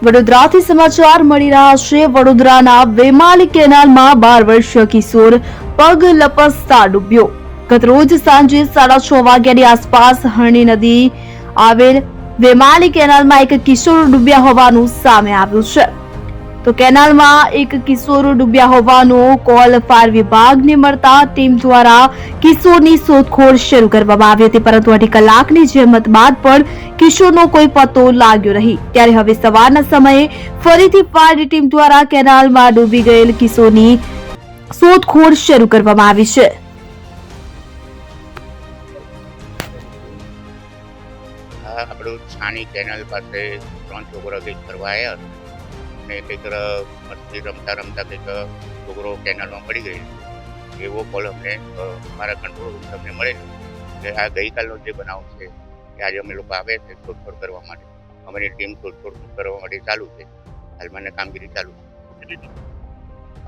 વડોદરાથી સમાચાર મળી રહ્યા છે। વડોદરાના વેમાલી કેનાલમાં 12 વર્ષીય કિશોર પગ લપસતા ડૂબ્યો। ગત રોજ સાંજે 6:30 વાગ્યાની આસપાસ હરણી નદી આવેલ વેમાલી કેનાલમાં એક કિશોર ડૂબ્યા હોવાનું સામે આવ્યું છે। તો કેનાલમાં એક કિશોર ડૂબ્યા હોવાનો કોલ ફાયર વિભાગને મળતા ટીમ દ્વારા કિશોરની શોધખોળ શરૂ કરવામાં આવી હતી, પરંતુ 2.5 કલાકની જહેમત બાદ પણ કિશોરનો કોઈ પત્તો લાગ્યો નહીં। ત્યારે હવે સવારના સમયે ફરીથી ફાયર ટીમ દ્વારા કેનાલમાં ડૂબી ગયેલ કિશોરની શોધખોળ શરૂ કરવામાં આવી છે। આપણું છાણી કેનાલ પાસે 3 છોકરા કંઈક ફરવા આવ્યા અને કંઈક મસ્તી રમતા રમતા કંઈક છોકરો કેનાલમાં પડી ગઈ એવો કોલ અમને અમારા કંટ્રોલ રૂમ તમને મળે કે આ ગઈકાલનો જે બનાવ છે કે આજે અમે લોકો આવે છે શોધખોળ કરવા માટે। અમારી ટીમ શોધખોળ કરવા માટે ચાલુ છે। હાલમાં કામગીરી ચાલુ છે।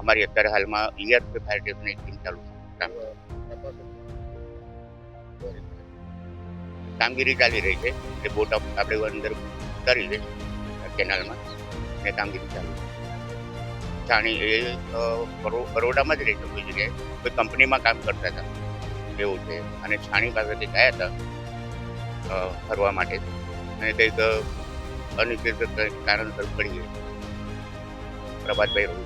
અમારી અત્યારે હાલમાં ERP ફાયર સ્ટેશનની ટીમ ચાલુ છે। કામગીરી ચાલી રહી છે એટલે બોટ આપણે અંદર કરી છે કેનાલમાં ને કામગીરી ચાલુ છે। છાણી એ બરોડામાં જ રહી છે, કોઈ જગ્યાએ કોઈ કંપનીમાં કામ કરતા હતા એવું છે અને છાણી પાસેથી ગયા હતા ફરવા માટે અને કંઈક અનિશ્ચિત કારણસર પડી ગઈ। પ્રભાતભાઈ રહું